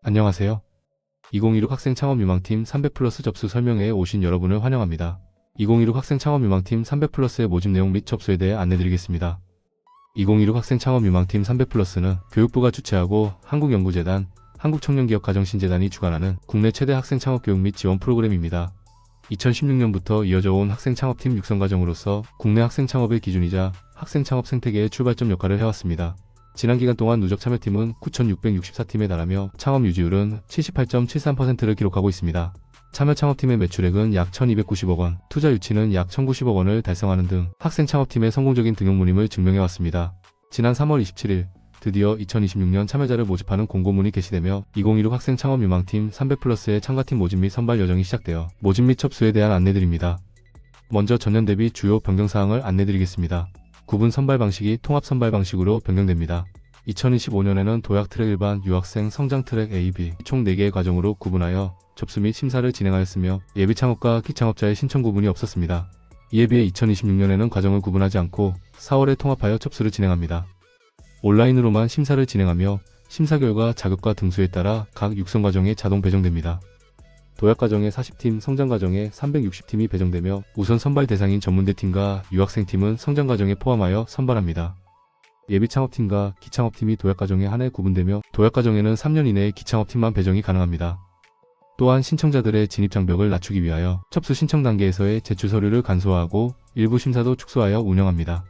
안녕하세요. 2016 학생 창업 유망팀 300플러스 접수 설명회에 오신 여러분을 환영합니다. 2016 학생 창업 유망팀 300플러스의 모집 내용 및 접수에 대해 안내드리겠습니다. 2016 학생 창업 유망팀 300플러스는 교육부가 주최하고 한국연구재단, 한국청년기업가정신재단이 주관하는 국내 최대 학생 창업 교육 및 지원 프로그램입니다. 2016년부터 이어져 온 학생 창업팀 육성 과정으로서 국내 학생 창업의 기준이자 학생 창업 생태계의 출발점 역할을 해왔습니다. 지난 기간 동안 누적 참여팀은 9,664팀에 달하며 창업 유지율은 78.73%를 기록하고 있습니다. 참여 창업팀의 매출액은 약 1,290억 원, 투자 유치는 약 1,090억 원을 달성하는 등 학생 창업팀의 성공적인 등용문임을 증명해왔습니다. 지난 3월 27일 드디어 2026년 참여자를 모집하는 공고문이 게시되며 2016 학생 창업 유망팀 300플러스의 참가팀 모집 및 선발 여정이 시작되어 모집 및 접수에 대한 안내드립니다. 먼저 전년 대비 주요 변경사항을 안내드리겠습니다. 구분 선발 방식이 통합 선발 방식으로 변경됩니다. 2025년에는 도약 트랙 일반, 유학생, 성장 트랙 A, B 총 4개의 과정으로 구분하여 접수 및 심사를 진행하였으며 예비 창업과 기창업자의 신청 구분이 없었습니다. 이에 비해 2026년에는 과정을 구분하지 않고 4월에 통합하여 접수를 진행합니다. 온라인으로만 심사를 진행하며 심사 결과 자격과 등수에 따라 각 육성 과정에 자동 배정됩니다. 도약 과정에 40팀, 성장 과정에 360팀이 배정되며 우선 선발 대상인 전문대팀과 유학생팀은 성장 과정에 포함하여 선발합니다. 예비 창업팀과 기창업팀이 도약 과정에 한해 구분되며 도약 과정에는 3년 이내에 기창업팀만 배정이 가능합니다. 또한 신청자들의 진입 장벽을 낮추기 위하여 접수 신청 단계에서의 제출 서류를 간소화하고 일부 심사도 축소하여 운영합니다.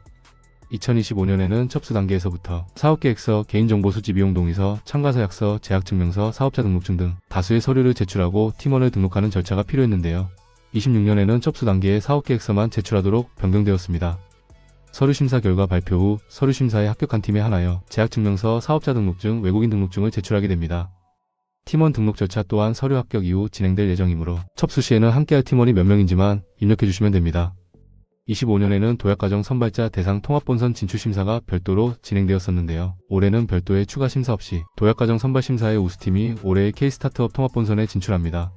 2025년에는 접수 단계에서부터 사업계획서, 개인정보 수집 이용 동의서, 참가서약서, 재학증명서, 사업자 등록증 등 다수의 서류를 제출하고 팀원을 등록하는 절차가 필요했는데요. 26년에는 접수 단계의 사업계획서만 제출하도록 변경되었습니다. 서류 심사 결과 발표 후 서류 심사에 합격한 팀에 한하여 재학증명서, 사업자 등록증, 외국인 등록증을 제출하게 됩니다. 팀원 등록 절차 또한 서류 합격 이후 진행될 예정이므로 접수 시에는 함께할 팀원이 몇 명인지만 입력해주시면 됩니다. 25년에는 도약과정 선발자 대상 통합본선 진출심사가 별도로 진행되었었는데요. 올해는 별도의 추가 심사 없이 도약과정 선발심사의 우수팀이 올해의 K-스타트업 통합본선에 진출합니다.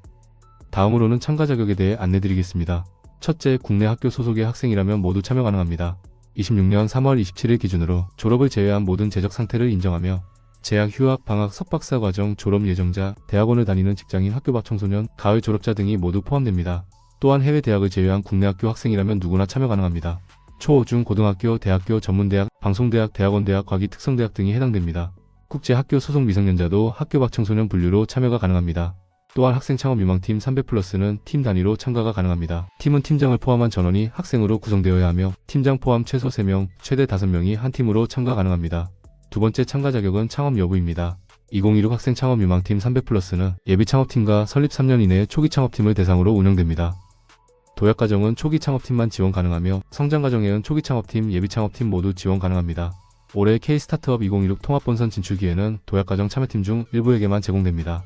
다음으로는 참가 자격에 대해 안내드리겠습니다. 첫째, 국내 학교 소속의 학생이라면 모두 참여 가능합니다. 26년 3월 27일 기준으로 졸업을 제외한 모든 재적 상태를 인정하며 재학, 휴학, 방학, 석박사 과정, 졸업 예정자, 대학원을 다니는 직장인, 학교 밖 청소년, 가을 졸업자 등이 모두 포함됩니다. 또한 해외 대학을 제외한 국내 학교 학생이라면 누구나 참여 가능합니다. 초, 중, 고등학교, 대학교, 전문대학, 방송대학, 대학원대학, 과기특성대학 등이 해당됩니다. 국제학교 소속 미성년자도 학교 밖 청소년 분류로 참여가 가능합니다. 또한 학생 창업 유망팀 300플러스는 팀 단위로 참가가 가능합니다. 팀은 팀장을 포함한 전원이 학생으로 구성되어야 하며 팀장 포함 최소 3명, 최대 5명이 한 팀으로 참가 가능합니다. 두 번째 참가 자격은 창업 여부입니다. 2016 학생 창업 유망팀 300플러스는 예비 창업팀과 설립 3년 이내의 초기 창업팀을 대상으로 운영됩니다. 도약 과정은 초기 창업팀만 지원 가능하며 성장 과정에는 초기 창업팀, 예비 창업팀 모두 지원 가능합니다. 올해 K-스타트업 2016 통합본선 진출 기회는 도약 과정 참여팀 중 일부에게만 제공됩니다.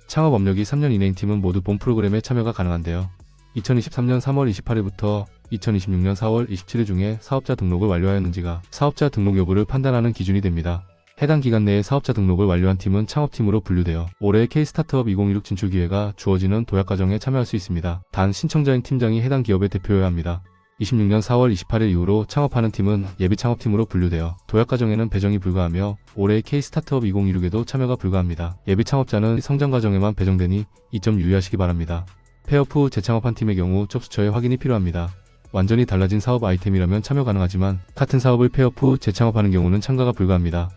창업 업력이 3년 이내인 팀은 모두 본 프로그램에 참여가 가능한데요. 2023년 3월 28일부터 2026년 4월 27일 중에 사업자 등록을 완료하였는지가 사업자 등록 여부를 판단하는 기준이 됩니다. 해당 기간 내에 사업자 등록을 완료한 팀은 창업팀으로 분류되어 올해의 K-스타트업 2016 진출 기회가 주어지는 도약 과정에 참여할 수 있습니다. 단 신청자인 팀장이 해당 기업의 대표여야 합니다. 26년 4월 28일 이후로 창업하는 팀은 예비 창업팀으로 분류되어 도약 과정에는 배정이 불가하며 올해의 K-스타트업 2016에도 참여가 불가합니다. 예비 창업자는 성장 과정에만 배정되니 이 점 유의하시기 바랍니다. 폐업 후 재창업한 팀의 경우 접수처의 확인이 필요합니다. 완전히 달라진 사업 아이템이라면 참여 가능하지만 같은 사업을 폐업 후 재창업하는 경우는 참가가 불가합니다.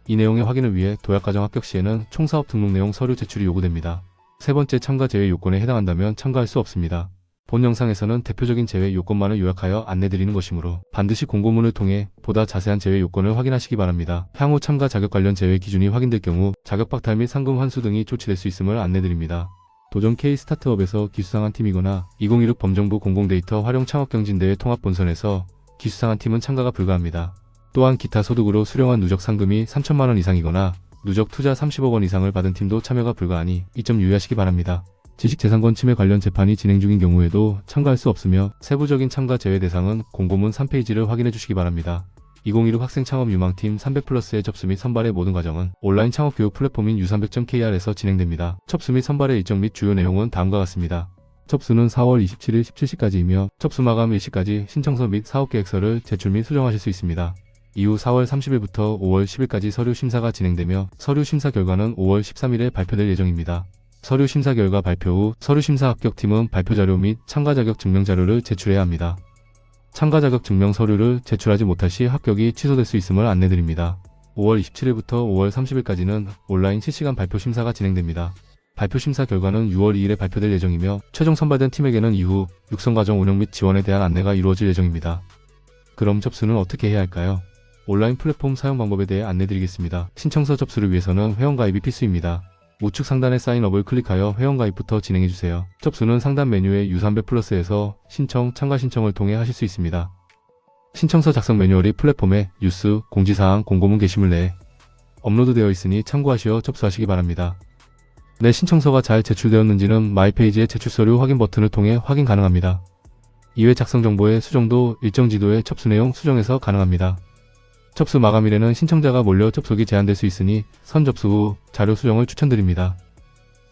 이 내용의 확인을 위해 도약과정 합격 시에는 총사업 등록 내용 서류 제출이 요구됩니다. 세 번째, 참가 제외 요건에 해당한다면 참가할 수 없습니다. 본 영상에서는 대표적인 제외 요건만을 요약하여 안내드리는 것이므로 반드시 공고문을 통해 보다 자세한 제외 요건을 확인하시기 바랍니다. 향후 참가 자격 관련 제외 기준이 확인될 경우 자격 박탈 및 상금 환수 등이 조치될 수 있음을 안내드립니다. 도전 K-스타트업에서 기수상한 팀이거나 2016 범정부 공공데이터 활용 창업경진대회 통합본선에서 기수상한 팀은 참가가 불가합니다. 또한 기타 소득으로 수령한 누적 상금이 3천만원 이상이거나 누적 투자 30억 원 이상을 받은 팀도 참여가 불가하니 이 점 유의하시기 바랍니다. 지식재산권 침해 관련 재판이 진행 중인 경우에도 참가할 수 없으며 세부적인 참가 제외 대상은 공고문 3페이지를 확인해 주시기 바랍니다. 2016 학생 창업 유망팀 300플러스의 접수 및 선발의 모든 과정은 온라인 창업 교육 플랫폼인 u300.kr에서 진행됩니다. 접수 및 선발의 일정 및 주요 내용은 다음과 같습니다. 접수는 4월 27일 17시까지이며 접수 마감 일시까지 신청서 및 사업계획서를 제출 및 수정하실 수 있습니다. 이후 4월 30일부터 5월 10일까지 서류 심사가 진행되며 서류 심사 결과는 5월 13일에 발표될 예정입니다. 서류 심사 결과 발표 후 서류 심사 합격팀은 발표 자료 및 참가 자격 증명 자료를 제출해야 합니다. 참가 자격 증명 서류를 제출하지 못할 시 합격이 취소될 수 있음을 안내드립니다. 5월 27일부터 5월 30일까지는 온라인 실시간 발표 심사가 진행됩니다. 발표 심사 결과는 6월 2일에 발표될 예정이며 최종 선발된 팀에게는 이후 육성 과정 운영 및 지원에 대한 안내가 이루어질 예정입니다. 그럼 접수는 어떻게 해야 할까요? 온라인 플랫폼 사용 방법에 대해 안내드리겠습니다. 신청서 접수를 위해서는 회원가입이 필수입니다. 우측 상단의 사인업을 클릭하여 회원가입부터 진행해주세요. 접수는 상단 메뉴의 U300플러스에서 신청, 참가 신청을 통해 하실 수 있습니다. 신청서 작성 매뉴얼이 플랫폼에 뉴스, 공지사항, 공고문 게시물 내에 업로드되어 있으니 참고하시어 접수하시기 바랍니다. 내 신청서가 잘 제출되었는지는 마이페이지의 제출서류 확인 버튼을 통해 확인 가능합니다. 이외 작성 정보의 수정도 일정 지도의 접수 내용 수정해서 가능합니다. 접수 마감일에는 신청자가 몰려 접속이 제한될 수 있으니 선접수 후 자료 수정을 추천드립니다.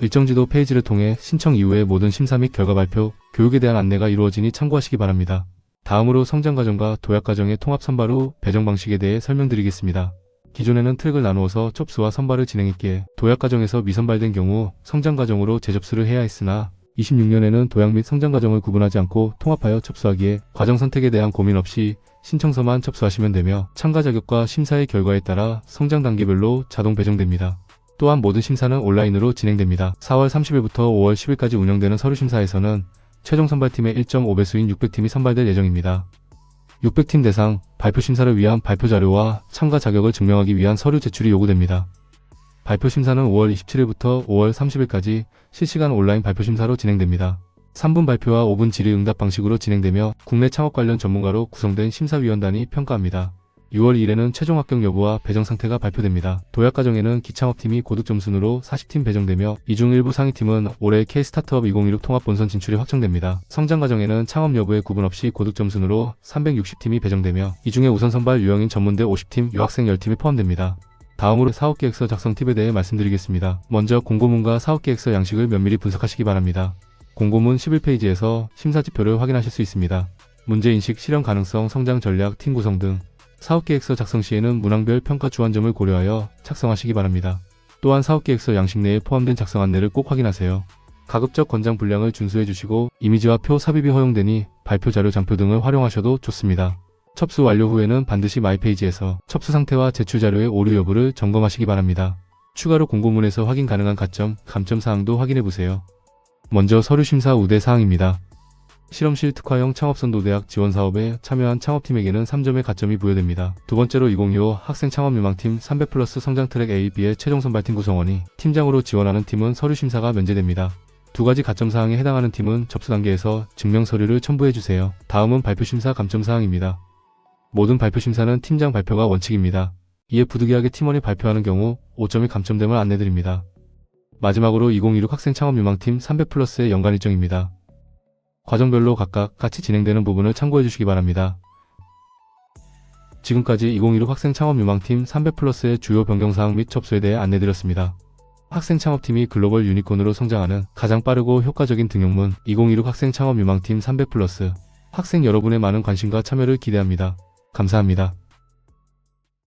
일정 지도 페이지를 통해 신청 이후의 모든 심사 및 결과 발표, 교육에 대한 안내가 이루어지니 참고하시기 바랍니다. 다음으로 성장과정과 도약과정의 통합 선발 후 배정 방식에 대해 설명드리겠습니다. 기존에는 트랙을 나누어서 접수와 선발을 진행했기에 도약과정에서 미선발된 경우 성장과정으로 재접수를 해야 했으나 26년에는 도약 및 성장과정을 구분하지 않고 통합하여 접수하기에 과정 선택에 대한 고민 없이 신청서만 접수하시면 되며 참가 자격과 심사의 결과에 따라 성장 단계별로 자동 배정됩니다. 또한 모든 심사는 온라인으로 진행됩니다. 4월 30일부터 5월 10일까지 운영되는 서류심사에서는 최종 선발팀의 1.5배수인 600팀이 선발될 예정입니다. 600팀 대상 발표 심사를 위한 발표 자료와 참가 자격을 증명하기 위한 서류 제출이 요구됩니다. 발표 심사는 5월 27일부터 5월 30일까지 실시간 온라인 발표 심사로 진행됩니다. 3분 발표와 5분 질의응답 방식으로 진행되며 국내 창업 관련 전문가로 구성된 심사위원단이 평가합니다. 6월 1일에는 최종 합격 여부와 배정 상태가 발표됩니다. 도약 과정에는 기창업팀이 고득 점순으로 40팀 배정되며 이 중 일부 상위팀은 올해 K-스타트업 2016 통합 본선 진출이 확정됩니다. 성장 과정에는 창업 여부에 구분 없이 고득 점순으로 360팀이 배정되며 이 중에 우선 선발 유형인 전문대 50팀, 유학생 10팀이 포함됩니다. 다음으로 사업계획서 작성 팁에 대해 말씀드리겠습니다. 먼저 공고문과 사업계획서 양식을 면밀히 분석하시기 바랍니다. 공고문 11페이지에서 심사지표를 확인하실 수 있습니다. 문제인식, 실현 가능성, 성장 전략, 팀 구성 등 사업계획서 작성 시에는 문항별 평가 주안점을 고려하여 작성하시기 바랍니다. 또한 사업계획서 양식 내에 포함된 작성 안내를 꼭 확인하세요. 가급적 권장 분량을 준수해 주시고 이미지와 표 삽입이 허용되니 발표 자료 장표 등을 활용하셔도 좋습니다. 접수 완료 후에는 반드시 마이페이지에서 접수 상태와 제출 자료의 오류 여부를 점검하시기 바랍니다. 추가로 공고문에서 확인 가능한 가점, 감점 사항도 확인해 보세요. 먼저 서류 심사 우대 사항입니다. 실험실 특화형 창업선도대학 지원사업에 참여한 창업팀에게는 3점의 가점이 부여됩니다. 두 번째로 2025 학생 창업유망팀 300플러스 성장트랙 A, B의 최종 선발팀 구성원이 팀장으로 지원하는 팀은 서류 심사가 면제됩니다. 두 가지 가점 사항에 해당하는 팀은 접수 단계에서 증명 서류를 첨부해 주세요. 다음은 발표 심사 감점 사항입니다. 모든 발표 심사는 팀장 발표가 원칙입니다. 이에 부득이하게 팀원이 발표하는 경우 5점이 감점됨을 안내드립니다. 마지막으로 2026 학생 창업유망팀 300플러스의 연간 일정입니다. 과정별로 각각 같이 진행되는 부분을 참고해 주시기 바랍니다. 지금까지 2026 학생 창업유망팀 300플러스의 주요 변경사항 및 접수에 대해 안내드렸습니다. 학생 창업팀이 글로벌 유니콘으로 성장하는 가장 빠르고 효과적인 등용문 2026 학생 창업유망팀 300플러스 학생 여러분의 많은 관심과 참여를 기대합니다. 감사합니다.